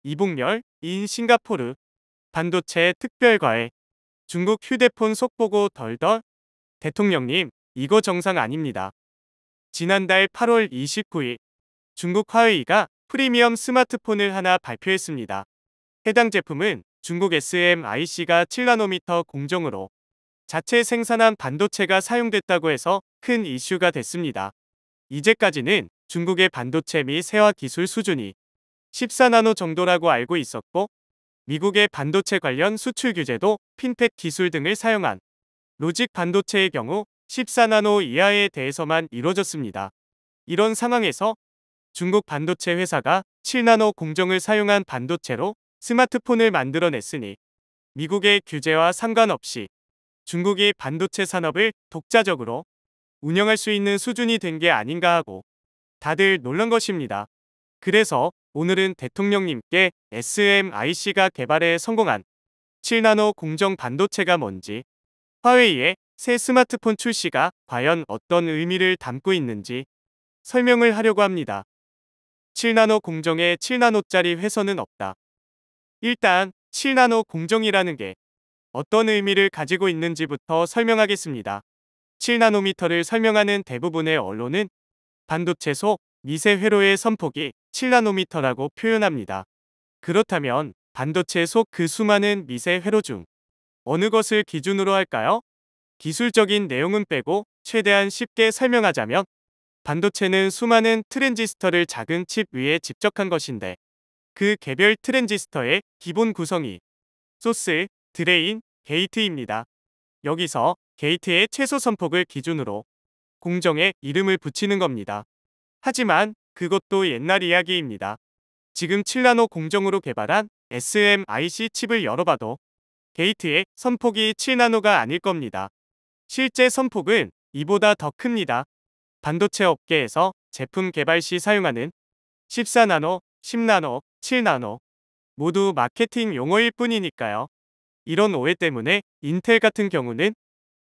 이북열인 싱가포르 반도체 특별과외 중국 휴대폰 속보고 덜덜 대통령님, 이거 정상 아닙니다. 지난달 8월 29일 중국 화웨이가 프리미엄 스마트폰을 하나 발표했습니다. 해당 제품은 중국 SMIC가 7나노미터 공정으로 자체 생산한 반도체가 사용됐다고 해서 큰 이슈가 됐습니다. 이제까지는 중국의 반도체 및 세화 기술 수준이 14나노 정도라고 알고 있었고, 미국의 반도체 관련 수출 규제도 핀팻 기술 등을 사용한 로직 반도체의 경우 14나노 이하에 대해서만 이루어졌습니다. 이런 상황에서 중국 반도체 회사가 7나노 공정을 사용한 반도체로 스마트폰을 만들어냈으니 미국의 규제와 상관없이 중국이 반도체 산업을 독자적으로 운영할 수 있는 수준이 된 게 아닌가 하고 다들 놀란 것입니다. 그래서 오늘은 대통령님께 SMIC가 개발에 성공한 7나노 공정 반도체가 뭔지, 화웨이의 새 스마트폰 출시가 과연 어떤 의미를 담고 있는지 설명을 하려고 합니다. 7나노 공정에 7나노짜리 회선은 없다. 일단 7나노 공정이라는 게 어떤 의미를 가지고 있는지부터 설명하겠습니다. 7나노미터를 설명하는 대부분의 언론은 반도체 속 미세 회로의 선폭이 7나노미터라고 표현합니다. 그렇다면 반도체 속 그 수많은 미세 회로 중 어느 것을 기준으로 할까요? 기술적인 내용은 빼고 최대한 쉽게 설명하자면 반도체는 수많은 트랜지스터를 작은 칩 위에 집적한 것인데, 그 개별 트랜지스터의 기본 구성이 소스, 드레인, 게이트입니다. 여기서 게이트의 최소 선폭을 기준으로 공정에 이름을 붙이는 겁니다. 하지만 그것도 옛날 이야기입니다. 지금 7나노 공정으로 개발한 SMIC 칩을 열어봐도 게이트의 선폭이 7나노가 아닐 겁니다. 실제 선폭은 이보다 더 큽니다. 반도체 업계에서 제품 개발 시 사용하는 14나노, 10나노, 7나노 모두 마케팅 용어일 뿐이니까요. 이런 오해 때문에 인텔 같은 경우는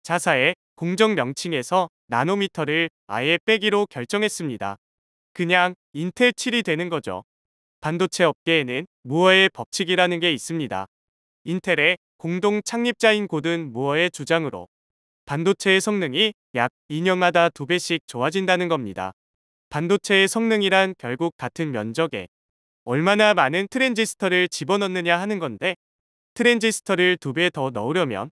자사의 공정 명칭에서 나노미터를 아예 빼기로 결정했습니다. 그냥 인텔 7이 되는 거죠. 반도체 업계에는 무어의 법칙이라는 게 있습니다. 인텔의 공동 창립자인 고든 무어의 주장으로 반도체의 성능이 약 2년마다 2배씩 좋아진다는 겁니다. 반도체의 성능이란 결국 같은 면적에 얼마나 많은 트랜지스터를 집어넣느냐 하는 건데, 트랜지스터를 2배 더 넣으려면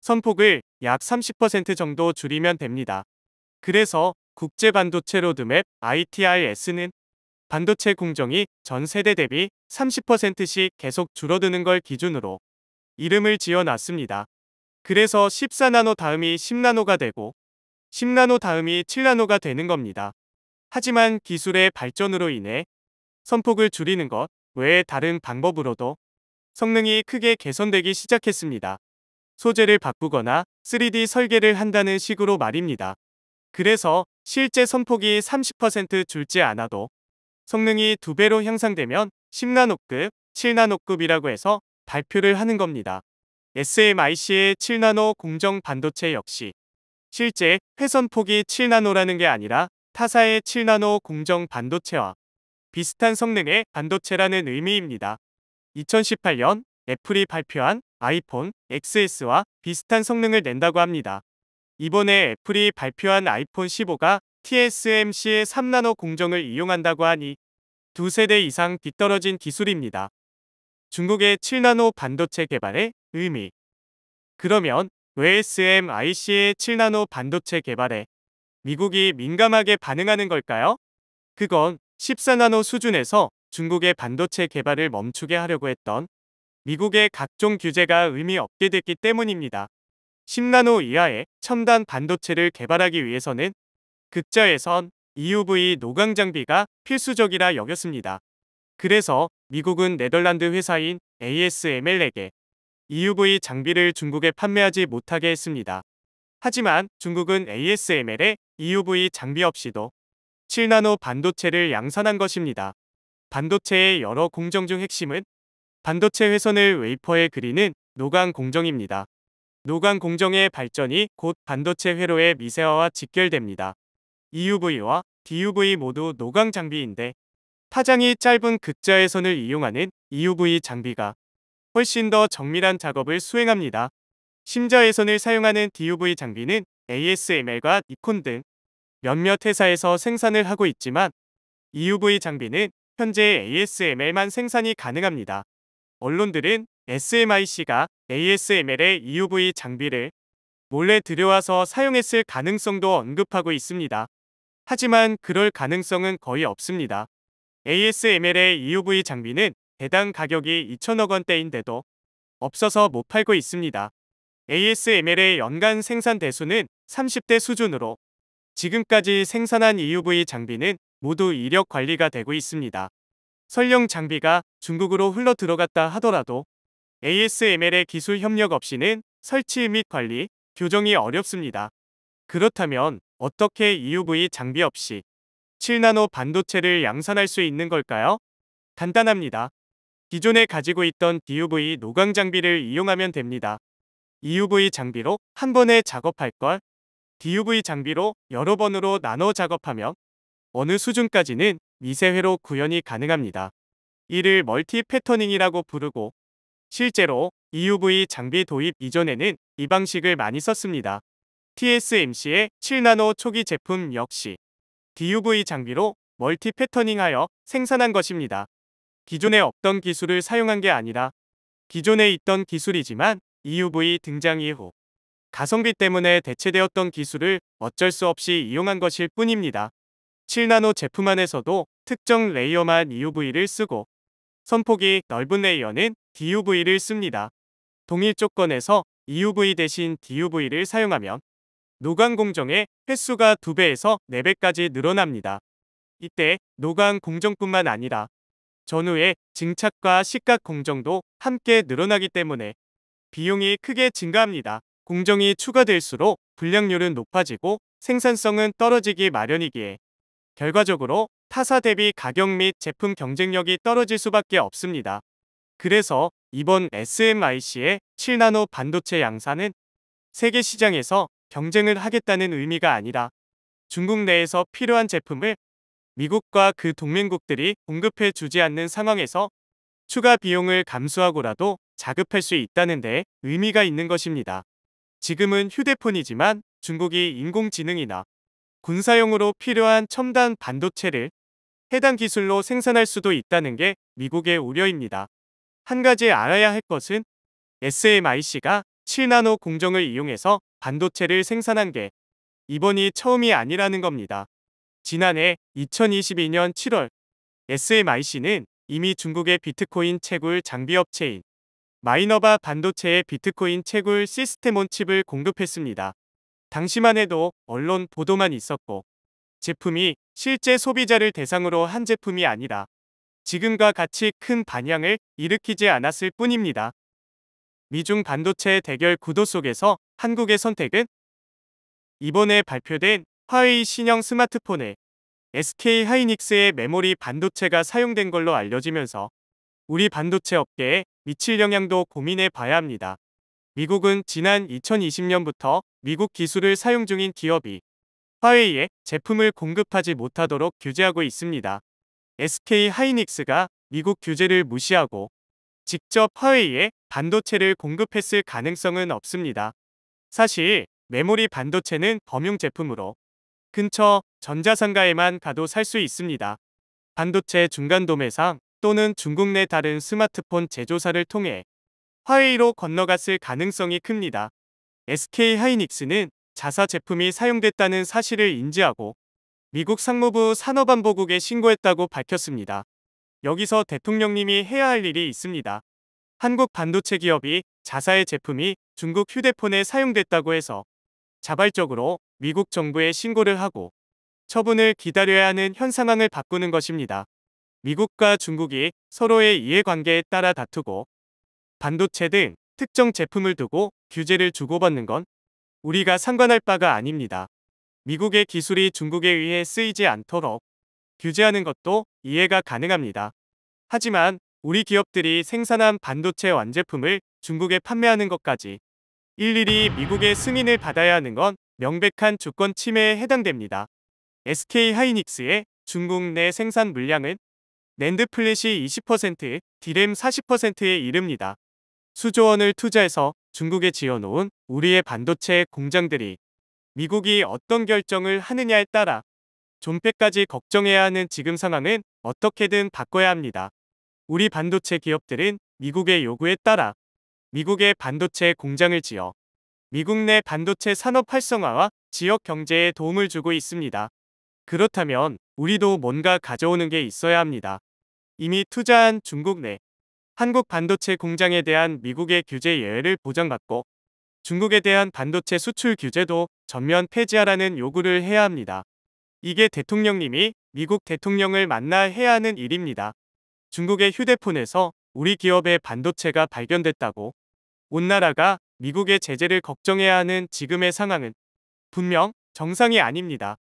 선폭을 약 30% 정도 줄이면 됩니다. 그래서 국제 반도체 로드맵 ITRS는 반도체 공정이 전 세대 대비 30%씩 계속 줄어드는 걸 기준으로 이름을 지어놨습니다. 그래서 14나노 다음이 10나노가 되고 10나노 다음이 7나노가 되는 겁니다. 하지만 기술의 발전으로 인해 선폭을 줄이는 것 외에 다른 방법으로도 성능이 크게 개선되기 시작했습니다. 소재를 바꾸거나 3D 설계를 한다는 식으로 말입니다. 그래서 실제 선폭이 30% 줄지 않아도 성능이 2배로 향상되면 10나노급, 7나노급이라고 해서 발표를 하는 겁니다. SMIC의 7나노 공정 반도체 역시 실제 회선폭이 7나노라는 게 아니라 타사의 7나노 공정 반도체와 비슷한 성능의 반도체라는 의미입니다. 2018년 애플이 발표한 아이폰 XS와 비슷한 성능을 낸다고 합니다. 이번에 애플이 발표한 아이폰 15가 TSMC의 3나노 공정을 이용한다고 하니 2세대 이상 뒤떨어진 기술입니다. 중국의 7나노 반도체 개발의 의미. 그러면 왜 SMIC의 7나노 반도체 개발에 미국이 민감하게 반응하는 걸까요? 그건 14나노 수준에서 중국의 반도체 개발을 멈추게 하려고 했던 미국의 각종 규제가 의미 없게 됐기 때문입니다. 10나노 이하의 첨단 반도체를 개발하기 위해서는 극저예선, EUV 노광 장비가 필수적이라 여겼습니다. 그래서 미국은 네덜란드 회사인 ASML에게 EUV 장비를 중국에 판매하지 못하게 했습니다. 하지만 중국은 ASML에 EUV 장비 없이도 7나노 반도체를 양산한 것입니다. 반도체의 여러 공정 중 핵심은 반도체 회선을 웨이퍼에 그리는 노광 공정입니다. 노광 공정의 발전이 곧 반도체 회로의 미세화와 직결됩니다. EUV와 DUV 모두 노광 장비인데 파장이 짧은 극자외선을 이용하는 EUV 장비가 훨씬 더 정밀한 작업을 수행합니다. 심자외선을 사용하는 DUV 장비는 ASML과 니콘 등 몇몇 회사에서 생산을 하고 있지만 EUV 장비는 현재 ASML만 생산이 가능합니다. 언론들은 SMIC가 ASML의 EUV 장비를 몰래 들여와서 사용했을 가능성도 언급하고 있습니다. 하지만 그럴 가능성은 거의 없습니다. ASML의 EUV 장비는 대당 가격이 2천억 원대인데도 없어서 못 팔고 있습니다. ASML의 연간 생산 대수는 30대 수준으로 지금까지 생산한 EUV 장비는 모두 이력 관리가 되고 있습니다. 설령 장비가 중국으로 흘러 들어갔다 하더라도 ASML의 기술 협력 없이는 설치 및 관리, 교정이 어렵습니다. 그렇다면 어떻게 EUV 장비 없이 7나노 반도체를 양산할 수 있는 걸까요? 간단합니다. 기존에 가지고 있던 DUV 노광 장비를 이용하면 됩니다. EUV 장비로 한 번에 작업할 걸 DUV 장비로 여러 번으로 나눠 작업하면 어느 수준까지는 미세회로 구현이 가능합니다. 이를 멀티 패터닝이라고 부르고 실제로 EUV 장비 도입 이전에는 이 방식을 많이 썼습니다. TSMC의 7나노 초기 제품 역시 DUV 장비로 멀티 패터닝하여 생산한 것입니다. 기존에 없던 기술을 사용한 게 아니라 기존에 있던 기술이지만 EUV 등장 이후 가성비 때문에 대체되었던 기술을 어쩔 수 없이 이용한 것일 뿐입니다. 7나노 제품 안에서도 특정 레이어만 EUV를 쓰고 선폭이 넓은 레이어는 DUV를 씁니다. 동일 조건에서 EUV 대신 DUV를 사용하면 노광 공정의 횟수가 2배에서 4배까지 늘어납니다. 이때 노광 공정뿐만 아니라 전후의 증착과 식각 공정도 함께 늘어나기 때문에 비용이 크게 증가합니다. 공정이 추가될수록 불량률은 높아지고 생산성은 떨어지기 마련이기에 결과적으로 타사 대비 가격 및 제품 경쟁력이 떨어질 수밖에 없습니다. 그래서 이번 SMIC의 7나노 반도체 양산은 세계 시장에서 경쟁을 하겠다는 의미가 아니라 중국 내에서 필요한 제품을 미국과 그 동맹국들이 공급해 주지 않는 상황에서 추가 비용을 감수하고라도 자급할 수 있다는 데 의미가 있는 것입니다. 지금은 휴대폰이지만 중국이 인공지능이나 군사용으로 필요한 첨단 반도체를 해당 기술로 생산할 수도 있다는 게 미국의 우려입니다. 한 가지 알아야 할 것은 SMIC가 7나노 공정을 이용해서 반도체를 생산한 게 이번이 처음이 아니라는 겁니다. 지난해 2022년 7월 SMIC는 이미 중국의 비트코인 채굴 장비업체인 마이너바 반도체의 비트코인 채굴 시스템온 칩을 공급했습니다. 당시만 해도 언론 보도만 있었고 제품이 실제 소비자를 대상으로 한 제품이 아니라 지금과 같이 큰 반향을 일으키지 않았을 뿐입니다. 미중 반도체 대결 구도 속에서 한국의 선택은 이번에 발표된 화웨이 신형 스마트폰에 SK 하이닉스의 메모리 반도체가 사용된 걸로 알려지면서 우리 반도체 업계에 미칠 영향도 고민해 봐야 합니다. 미국은 지난 2020년부터 미국 기술을 사용 중인 기업이 화웨이에 제품을 공급하지 못하도록 규제하고 있습니다. SK 하이닉스가 미국 규제를 무시하고 직접 화웨이에 반도체를 공급했을 가능성은 없습니다. 사실 메모리 반도체는 범용 제품으로 근처 전자상가에만 가도 살 수 있습니다. 반도체 중간 도매상 또는 중국 내 다른 스마트폰 제조사를 통해 화웨이로 건너갔을 가능성이 큽니다. SK 하이닉스는 자사 제품이 사용됐다는 사실을 인지하고 미국 상무부 산업안보국에 신고했다고 밝혔습니다. 여기서 대통령님이 해야 할 일이 있습니다. 한국 반도체 기업이 자사의 제품이 중국 휴대폰에 사용됐다고 해서 자발적으로 미국 정부에 신고를 하고 처분을 기다려야 하는 현 상황을 바꾸는 것입니다. 미국과 중국이 서로의 이해관계에 따라 다투고 반도체 등 특정 제품을 두고 규제를 주고받는 건 우리가 상관할 바가 아닙니다. 미국의 기술이 중국에 의해 쓰이지 않도록 규제하는 것도 이해가 가능합니다. 하지만 우리 기업들이 생산한 반도체 완제품을 중국에 판매하는 것까지 일일이 미국의 승인을 받아야 하는 건 명백한 주권 침해에 해당됩니다. SK 하이닉스의 중국 내 생산 물량은 낸드 플릿이 20%, 디램 40%에 이릅니다. 수조원을 투자해서 중국에 지어놓은 우리의 반도체 공장들이 미국이 어떤 결정을 하느냐에 따라 존폐까지 걱정해야 하는 지금 상황은 어떻게든 바꿔야 합니다. 우리 반도체 기업들은 미국의 요구에 따라 미국의 반도체 공장을 지어 미국 내 반도체 산업 활성화와 지역 경제에 도움을 주고 있습니다. 그렇다면 우리도 뭔가 가져오는 게 있어야 합니다. 이미 투자한 중국 내 한국 반도체 공장에 대한 미국의 규제 예외를 보장받고 중국에 대한 반도체 수출 규제도 전면 폐지하라는 요구를 해야 합니다. 이게 대통령님이 미국 대통령을 만나 해야 하는 일입니다. 중국의 휴대폰에서 우리 기업의 반도체가 발견됐다고 온 나라가 미국의 제재를 걱정해야 하는 지금의 상황은 분명 정상이 아닙니다.